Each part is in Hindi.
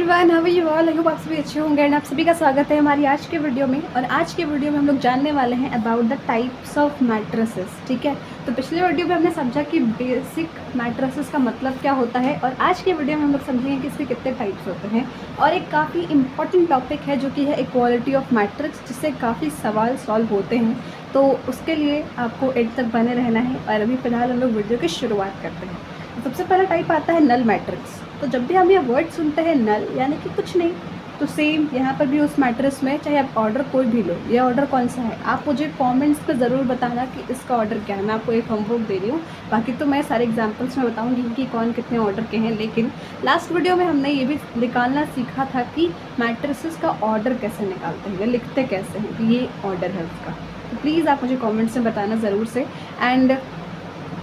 Everyone, how are you all? I hope आप सभी अच्छे होंगे एंड आप सभी का स्वागत है हमारी आज के वीडियो में। और आज के वीडियो में हम लोग जानने वाले हैं about the types of matrices. ठीक है, तो पिछले वीडियो में हमने समझा कि बेसिक मैट्रेसेस का मतलब क्या होता है, और आज के वीडियो में हम लोग समझेंगे कि इसके कितने टाइप्स होते हैं। और एक काफ़ी इंपॉर्टेंट टॉपिक है जो कि है इक्वालिटी ऑफ मैट्रिक्स, जिससे काफ़ी सवाल सॉल्व होते हैं। तो उसके लिए आपको एंड तक बने रहना है। और अभी फ़िलहाल हम लोग वीडियो की शुरुआत करते हैं। तो सबसे पहला टाइप आता है नल मैट्रिक्स। तो जब भी हम ये वर्ड सुनते हैं नल यानी कि कुछ नहीं, तो सेम यहाँ पर भी उस मैट्रेस में चाहे आप ऑर्डर कोई भी लो, ये ऑर्डर कौन सा है आप मुझे कमेंट्स पे ज़रूर बताना कि इसका ऑर्डर क्या है। मैं आपको एक होमवर्क दे रही हूँ, बाकी तो मैं सारे एग्जांपल्स में बताऊँगी कि कौन कितने ऑर्डर के हैं। लेकिन लास्ट वीडियो में हमने ये भी निकालना सीखा था कि मैट्रेसेस का ऑर्डर कैसे निकालते हैं या लिखते कैसे हैं, कि ये ऑर्डर है उसका। तो प्लीज़ आप मुझे कॉमेंट्स में बताना ज़रूर से। एंड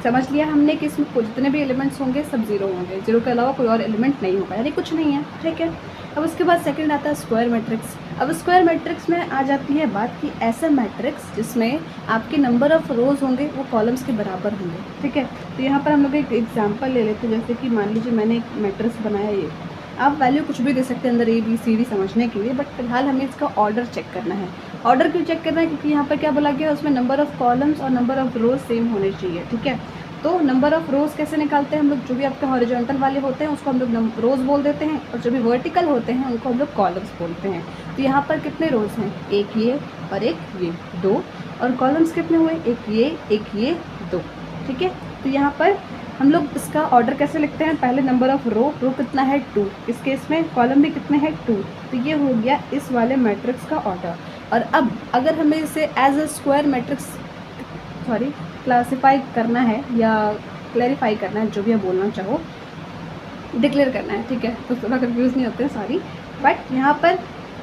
समझ लिया हमने कि इसमें जितने भी एलिमेंट्स होंगे सब जीरो होंगे, जीरो के अलावा कोई और एलिमेंट नहीं होगा, यानी कुछ नहीं है। ठीक है, अब उसके बाद सेकंड आता है स्क्वायर मैट्रिक्स। अब स्क्वायर मैट्रिक्स में आ जाती है बात कि ऐसा मैट्रिक्स जिसमें आपके नंबर ऑफ रोज़ होंगे वो कॉलम्स के बराबर होंगे। ठीक है, तो यहाँ पर हम लोग एक एग्जाम्पल ले लेते हैं। जैसे कि मान लीजिए मैंने एक मैट्रिक्स बनाया, ये आप वैल्यू कुछ भी दे सकते हैं अंदर ABCD समझने के लिए, बट फिलहाल हमें इसका ऑर्डर चेक करना है। ऑर्डर क्यों चेक करना है? क्योंकि यहाँ पर क्या बोला गया है, उसमें नंबर ऑफ़ कॉलम्स और नंबर ऑफ़ रोज सेम होने चाहिए। ठीक है, तो नंबर ऑफ़ रोज़ कैसे निकालते हैं हम लोग? जो भी आपके हॉरिजॉन्टल वाले होते हैं उसको हम लोग रोज़ बोल देते हैं, और जो भी वर्टिकल होते हैं उनको हम लोग कॉलम्स बोलते हैं। तो यहाँ पर कितने रोज़ हैं? एक ये और एक ये, दो। और कॉलम्स कितने हुए? एक ये, दो। ठीक है, तो यहाँ पर हम लोग इसका ऑर्डर कैसे लिखते हैं? पहले नंबर ऑफ़ रो कितना है? 2। इस केस में कॉलम भी कितने हैं? 2। तो ये हो गया इस वाले मैट्रिक्स का ऑर्डर। और अब अगर हमें इसे as a square matrix classify करना है या क्लैरिफाई करना है, जो भी आप बोलना चाहो, डिक्लेयर करना है। ठीक है, तो थोड़ा कंफ्यूज नहीं होते हैं, सॉरी। बट यहाँ पर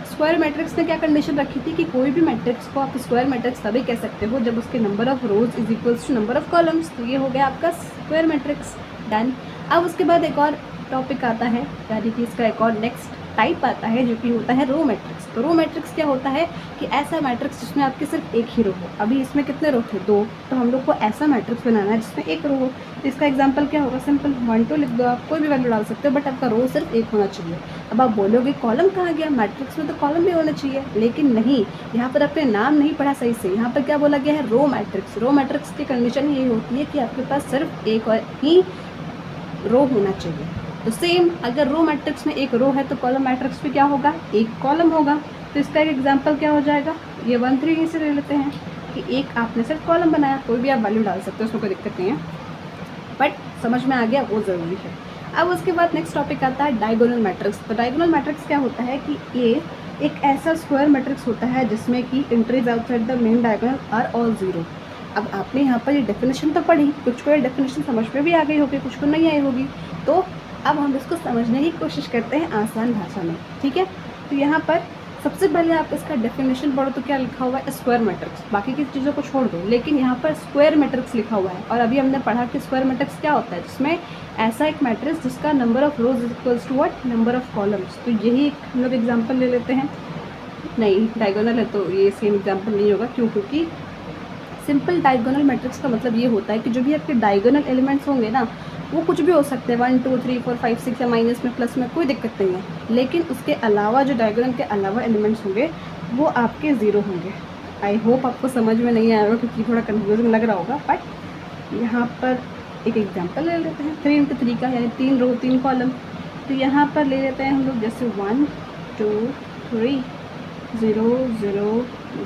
स्क्वायर मैट्रिक्स ने क्या कंडीशन रखी थी कि कोई भी मैट्रिक्स को आप स्क्वायर मैट्रिक्स तभी कह सकते हो जब उसके number of rows is equals to number of columns. तो ये हो गया आपका स्क्वायर मैट्रिक्स, डन। अब उसके बाद एक और टॉपिक आता है, यानी कि इसका एक और नेक्स्ट टाइप आता है जो कि होता है रो मैट्रिक्स। तो रो मैट्रिक्स क्या होता है कि ऐसा मैट्रिक्स जिसमें आपके सिर्फ एक ही रो हो। अभी इसमें कितने रो थे? 2। तो हम लोग को ऐसा मैट्रिक्स बनाना है जिसमें एक रो हो। तो इसका एग्जांपल क्या होगा? सिंपल 1 2 लिख दो, आप कोई भी वैल्यू डाल सकते हो, बट आपका रो सिर्फ एक होना चाहिए। अब आप बोलोगे कॉलम कहाँ गया? मैट्रिक्स में तो कॉलम भी होना चाहिए, लेकिन नहीं, यहाँ पर आपने नाम नहीं पढ़ा सही से। यहाँ पर क्या बोला गया है? Row matrix. रो मैट्रिक्स की कंडीशन यही होती है कि आपके पास सिर्फ एक और ही रो होना चाहिए। तो सेम अगर रो मैट्रिक्स में एक रो है तो कॉलम मैट्रिक्स में क्या होगा? एक कॉलम होगा। तो इसका एक एग्जांपल क्या हो जाएगा? ये 1 3 से ले लेते हैं कि एक आपने सिर्फ कॉलम बनाया, कोई भी आप वैल्यू डाल सकते हो, उसमें कोई दिक्कत नहीं है, बट समझ में आ गया वो ज़रूरी है। अब उसके बाद नेक्स्ट टॉपिक आता है डायगोनल मैट्रिक्स। तो डायगोनल मैट्रिक्स क्या होता है कि ये एक ऐसा स्क्वायर मैट्रिक्स होता है जिसमें कि entries outside the main diagonal are all zero. अब आपने यहाँ पर ये डेफिनेशन तो पढ़ी, कुछ को ये डेफिनेशन समझ में भी आ गई होगी, कुछ को नहीं आई होगी। तो अब हम इसको समझने की कोशिश करते हैं आसान भाषा में। ठीक है, तो यहाँ पर सबसे पहले आप इसका डेफिनेशन पढ़ो तो क्या लिखा हुआ है? Square matrix. बाकी की चीज़ों को छोड़ दो, लेकिन यहाँ पर स्क्वायर मैट्रिक्स लिखा हुआ है। और अभी हमने पढ़ा कि स्क्वायर मैट्रिक्स क्या होता है, जिसमें ऐसा एक मैट्रिक्स जिसका number of rows is equals to what? Number of columns. तो यही एक हम लोग एग्जाम्पल ले लेते हैं। नहीं, डायगोनल है तो ये सेम एग्जाम्पल नहीं होगा। क्यों? क्योंकि सिंपल डायगोनल मैट्रिक्स का मतलब ये होता है कि जो भी आपके डायगोनल एलिमेंट्स होंगे ना, वो कुछ भी हो सकते हैं, 1 2 3 4 5 6 या माइनस में प्लस में, कोई दिक्कत नहीं है। लेकिन उसके अलावा जो डायगोनल के अलावा एलिमेंट्स होंगे वो आपके ज़ीरो होंगे। आई होप आपको समझ में नहीं आएगा क्योंकि थोड़ा कन्फ्यूजन लग रहा होगा। बट यहाँ पर एक एग्जांपल ले लेते हैं 3 × 3 का, यानी 3 रो 3 कॉलम। तो यहाँ पर ले लेते हैं हम लोग जैसे 1 2 3 0 0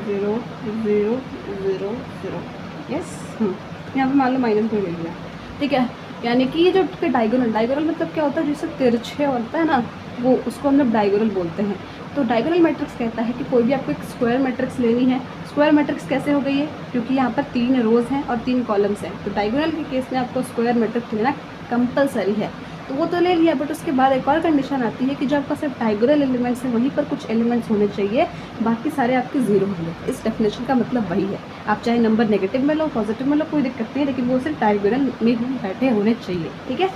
0 0 0 0। यस, यहाँ पर मान लो माइनस में ले लिया। ठीक है, यानी कि ये जो डायगोनल मतलब क्या होता है? जैसे तिरछे होता है ना, वो उसको हम लोग डायगोनल बोलते हैं। तो डायगोनल मैट्रिक्स कहता है कि कोई भी आपको एक स्क्वायर मैट्रिक्स लेनी है। स्क्वायर मैट्रिक्स कैसे हो गई है? क्योंकि यहाँ पर 3 रोज़ हैं और 3 कॉलम्स हैं। तो डायगोनल के केस में आपको स्क्वायर मैट्रिक्स लेना कंपलसरी है। तो वो तो ले लिया, बट उसके बाद एक और कंडीशन आती है कि जो आपका सिर्फ डायगोनल एलिमेंट्स हैं वहीं पर कुछ एलिमेंट्स होने चाहिए, बाकी सारे आपके ज़ीरो होंगे। इस डेफिनेशन का मतलब वही है। आप चाहे नंबर नेगेटिव में लो, पॉजिटिव में लो, कोई दिक्कत नहीं है, लेकिन वो सिर्फ डायगोनल में ही बैठे होने चाहिए। ठीक है,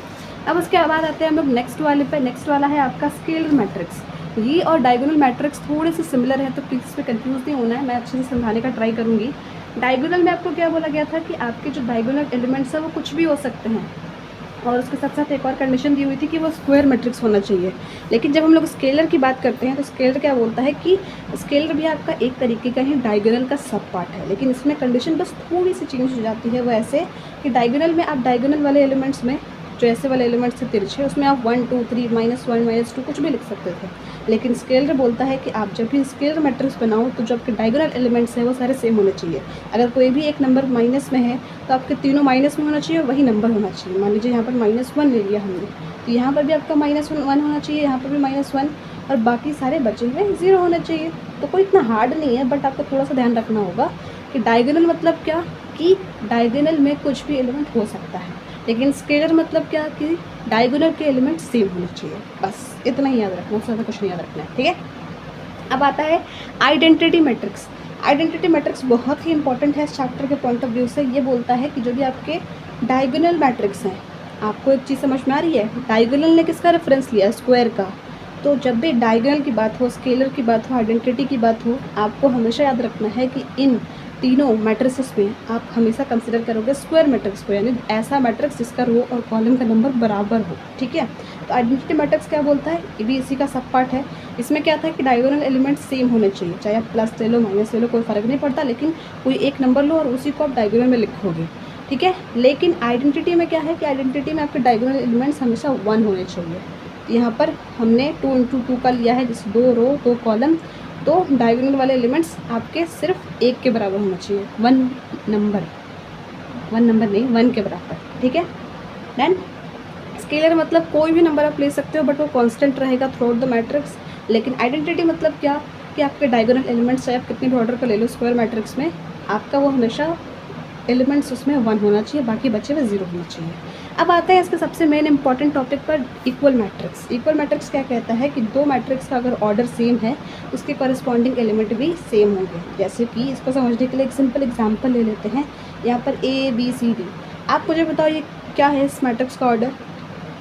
अब उसके बाद आते हैं हम लोग नेक्स्ट वाले पे। नेक्स्ट वाला है आपका स्केलर मैट्रिक्स। ये और डायगोनल मैट्रिक्स थोड़े से सिमिलर है, तो प्लीज़ इस पर कन्फ्यूज़ नहीं होना है, मैं अच्छे से समझाने का ट्राई करूँगी। डायगोनल में आपको क्या बोला गया था कि आपके जो डायगोनल एलिमेंट्स हैं वो कुछ भी हो सकते हैं। और उसके साथ साथ एक और कंडीशन दी हुई थी कि वो स्क्वायर मैट्रिक्स होना चाहिए। लेकिन जब हम लोग स्केलर की बात करते हैं तो स्केलर क्या बोलता है कि स्केलर भी आपका एक तरीके का ही डायगोनल का सब पार्ट है, लेकिन इसमें कंडीशन बस थोड़ी सी चेंज हो जाती है। वो ऐसे कि डायगोनल में आप डायगोनल वाले एलिमेंट्स में जो ऐसे वाले एलिमेंट्स से तिरछे, उसमें आप 1 2 3 -1 -2 कुछ भी लिख सकते थे। लेकिन स्केलर बोलता है कि आप जब भी स्केलर मैट्रिक्स बनाओ तो जो आपके डायगोनल एलिमेंट्स हैं वो सारे सेम होने चाहिए। अगर कोई भी एक नंबर माइनस में है तो आपके तीनों माइनस में होना चाहिए, वही नंबर होना चाहिए। मान लीजिए यहाँ पर -1 ले लिया हमने, तो यहाँ पर भी आपका -1 होना चाहिए, यहाँ पर भी -1, और बाकी सारे बचे हुए 0 होना चाहिए। तो कोई इतना हार्ड नहीं है, बट आपको थोड़ा सा ध्यान रखना होगा कि डायगोनल मतलब क्या, कि डायगोनल में कुछ भी एलिमेंट हो सकता है, लेकिन स्केलर मतलब क्या कि डायगोनल के एलिमेंट सेम होने चाहिए। बस इतना ही याद रखना, उससे ज़्यादा कुछ नहीं याद रखना है, ठीक है। अब आता है आइडेंटिटी मैट्रिक्स। आइडेंटिटी मैट्रिक्स बहुत ही इंपॉर्टेंट है इस चैप्टर के पॉइंट ऑफ व्यू से। ये बोलता है कि जो भी आपके डायगोनल मैट्रिक्स हैं, आपको एक चीज़ समझ में आ रही है, डायगोनल ने किसका रेफरेंस लिया, स्क्वायर का। तो जब भी डायगोनल की बात हो, स्केलर की बात हो, आइडेंटिटी की बात हो, आपको हमेशा याद रखना है कि इन तीनों मैट्रिसेस में आप हमेशा कंसिडर करोगे स्क्वायर मैट्रिक्स को, यानी ऐसा मैट्रिक्स जिसका रो और कॉलम का नंबर बराबर हो, ठीक है। तो आइडेंटिटी मैट्रिक्स क्या बोलता है, ये भी इसी का सब पार्ट है। इसमें क्या था कि डायगोनल एलिमेंट सेम होने चाहिए, चाहे आप प्लस ले लो माइनस ले लो, कोई फ़र्क नहीं पड़ता, लेकिन कोई एक नंबर लो और उसी को आप डायगोनल में लिखोगे, ठीक है। लेकिन आइडेंटिटी में क्या है कि आइडेंटिटी में आपके डायगोनल एलिमेंट्स हमेशा 1 होने चाहिए। यहाँ पर हमने 2 × 2 का लिया है, जैसे 2 रो 2 कॉलम, तो डायगोनल वाले एलिमेंट्स आपके सिर्फ 1 के बराबर होना चाहिए, 1 नंबर नहीं 1 के बराबर, ठीक है। देन स्केलर मतलब कोई भी नंबर आप ले सकते हो, बट वो कांस्टेंट रहेगा थ्रू आउट द मैट्रिक्स। लेकिन आइडेंटिटी मतलब क्या कि आपके डायगोनल एलिमेंट्स चाहे आप कितने भी ऑर्डर का ले लो स्क्वायर मैट्रिक्स में, आपका वो हमेशा एलिमेंट्स उसमें 1 होना चाहिए, बाकी बचे हुए 0 होना चाहिए। अब आता है इसके सबसे मेन इंपॉर्टेंट टॉपिक पर, इक्वल मैट्रिक्स। इक्वल मैट्रिक्स क्या कहता है कि दो मैट्रिक्स का अगर ऑर्डर सेम है, उसके कॉरस्पॉन्डिंग एलिमेंट भी सेम होंगे। जैसे कि इसको समझने के लिए एक सिंपल एग्जांपल ले लेते हैं। यहाँ पर ABCD, आप मुझे बताओ ये क्या है इस मैट्रिक्स का ऑर्डर।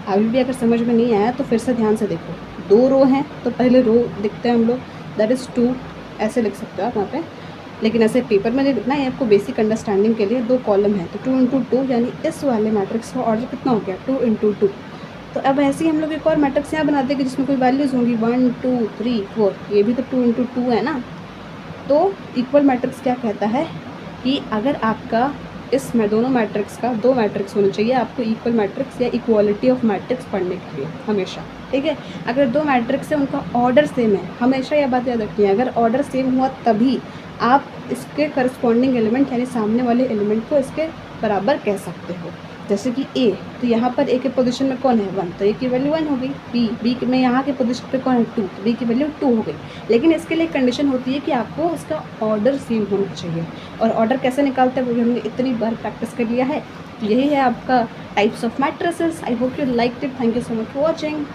अभी भी अगर समझ में नहीं आया तो फिर से ध्यान से देखो। 2 रो हैं तो पहले रो लिखते हैं हम लोग, दैट इज़ 2, ऐसे लिख सकते हो आप यहाँ पे, लेकिन ऐसे पेपर में नहीं लिखना है, आपको बेसिक अंडरस्टैंडिंग के लिए। 2 कॉलम है तो 2 × 2, यानी इस वाले मैट्रिक्स का ऑर्डर कितना हो गया, 2 × 2। तो अब ऐसे ही हम लोग एक और मैट्रिक्स यहाँ बनाते हैं कि जिसमें कोई वैल्यूज़ होंगी 1 2 3 4, ये भी तो 2 × 2 है ना। तो इक्वल मैट्रिक्स क्या कहता है कि अगर आपका इसमें दोनों मैट्रिक्स का 2 मैट्रिक्स होने चाहिए आपको इक्वल मैट्रिक्स या इक्वालिटी ऑफ मैट्रिक्स पढ़ने के लिए हमेशा, ठीक है। अगर 2 मैट्रिक्स है उनका ऑर्डर सेम है, हमेशा यह बात याद रखनी है, अगर ऑर्डर सेम हुआ तभी आप इसके करस्पॉन्डिंग एलिमेंट यानी सामने वाले एलिमेंट को इसके बराबर कह सकते हो। जैसे कि A, तो यहाँ पर A के पोजीशन में कौन है 1, तो A की वैल्यू 1 हो गई। B में यहाँ के पोजीशन पे कौन है 2, तो B की वैल्यू 2 हो गई। लेकिन इसके लिए कंडीशन होती है कि आपको उसका ऑर्डर सेम होना चाहिए। और ऑर्डर कैसे निकालते हैं वो भी हमने इतनी बार प्रैक्टिस कर लिया है। यही है आपका types of matrices. I hope you like it. Thank you so much for watching.